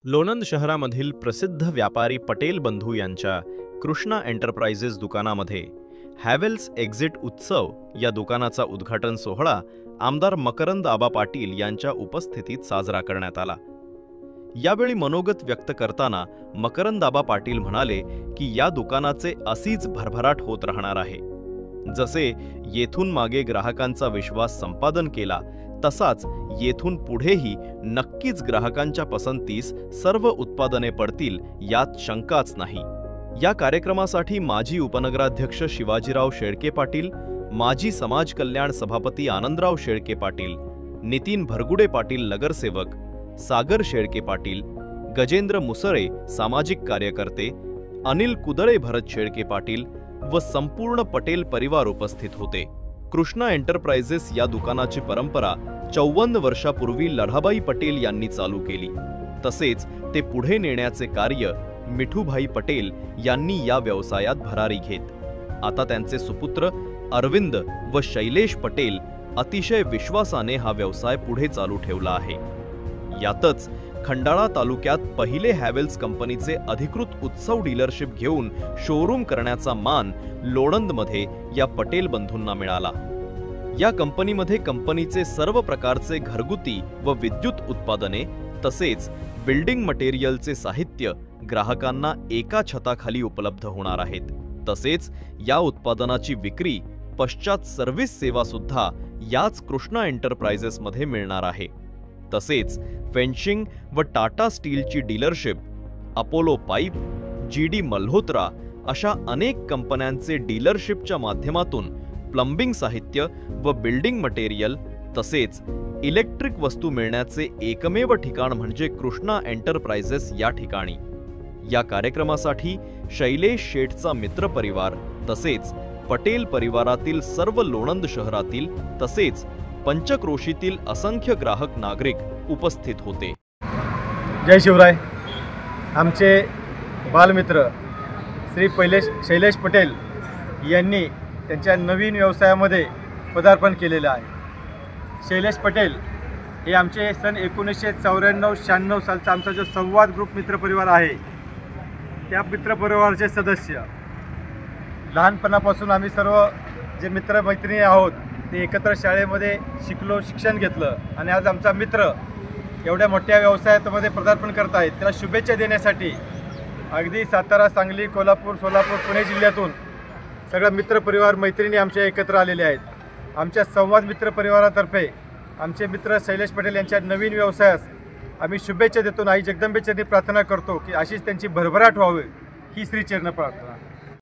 लोणंद शहरामधील प्रसिद्ध व्यापारी पटेल बंधू यांच्या कृष्णा एंटरप्राइजेस दुकानामध्ये हॅवेल्स एक्झिट उत्सव या दुकानाचा उद्घाटन सोहळा आमदार मकरंद आबा पाटील यांच्या उपस्थितीत साजरा करण्यात आला। यावेळी मनोगत व्यक्त करताना मकरंद आबा पाटील म्हणाले की या दुकानाचे अशीच भरभराट होत राहणार आहे। जसे येथून मागे ग्राहकांचा विश्वास संपादन केला तसाच येथून पुढेही नक्कीच ग्राहकांच्या पसंतीस सर्व उत्पादने पडतील यात शंकाच नाही। या कार्यक्रमासाठी माजी उपनगराध्यक्ष शिवाजीराव शेळके पाटील, माजी समाज कल्याण सभापती आनंदराव शेळके पाटील, नितीन भरगुडे पाटील नगरसेवक, सागर शेळके पाटील, गजेंद्र मुसळे सामाजिक कार्यकर्ते, अनिल कुदळे भरत शेळके पाटील व संपूर्ण पटेल परिवार उपस्थित होते। कृष्णा एंटरप्राइजेस या दुकानाची परंपरा 54 वर्षापूर्वी लढाबाई पटेल यांनी चालू केली। तसेच ते पुढे नेण्याचे कार्य मिठूभाई पटेल यांनी या व्यवसायात भरारी घेत आता त्यांचे सुपुत्र अरविंद व शैलेश पटेल अतिशय विश्वासाने हा व्यवसाय पुढे चालू ठेवला आहे। यातच खंडाळा तालुक्यात पहिले हॅवेल्स कंपनीचे अधिकृत उत्सव डीलरशिप घेऊन शोरूम करण्याचा मान लोणंदमध्ये या पटेल बंधूंना मिळाला। या कंपनीमध्ये कंपनीचे सर्व प्रकारचे घरगुती व विद्युत उत्पादने तसेच बिल्डिंग मटेरियलचे साहित्य ग्राहकांना एका छताखाली उपलब्ध होणार आहेत। तसेच या उत्पादनाची विक्री पश्चात सर्व्हिस सेवा सुद्धा याच कृष्णा एंटरप्राइजेस मध्ये मिळणार आहे। तसेच फेन्शिंग व टाटा स्टीलची dealership, Apollo pipe, GD Malhotra अशा अनेक कंपन्यांचे डीलरशिपच्या माध्यमातून प्लंबिंग साहित्य व बिल्डिंग मटेरियल तसेच इलेक्ट्रिक वस्तू मिळण्याचे एकमेव ठिकाण म्हणजे कृष्णा एंटरप्राइजेस या ठिकाणी। या कार्यक्रमासाठी शैलेश शेठचा मित्रपरिवार तसेच पटेल परिवारातील सर्व लोणंद शहरातील तसेच पंचक्रोशीतील असंख्य ग्राहक नागरिक उपस्थित होते। जय शिवराय। आमचे बालमित्र श्री शैलेश पटेल यांनी त्यांच्या नवीन व्यवसायामध्ये पदार्पण केलेलं आहे। शैलेश पटेल हे आमचे सन 1994-96 सालचा आमचा जो संवाद ग्रुप मित्रपरिवार आहे त्या मित्रपरिवाराचे सदस्य। लहानपणापासून आम्ही सर्व जे मित्रमैत्रिणी आहोत ते एकत्र शाळेमध्ये शिक्षण घेतलं आणि आज आमचा मित्र एवढ्या मोठ्या व्यवसायामध्ये पदार्पण करत आहेत। त्याला शुभेच्छा देण्यासाठी अगदी सातारा, सांगली, कोल्हापूर, सोलापूर, पुणे जिल्ह्यातून सगळं मित्रपरिवार मैत्रिणी आमच्या एकत्र आलेले आहेत। आमच्या संवाद मित्रपरिवारातर्फे आमचे मित्र शैलेश पटेल यांच्या नवीन व्यवसायास आम्ही शुभेच्छा देतो। आई जगदंबेचरणी प्रार्थना करतो की अशीच त्यांची भरभराट व्हावी ही श्रीचरण प्रार्थना।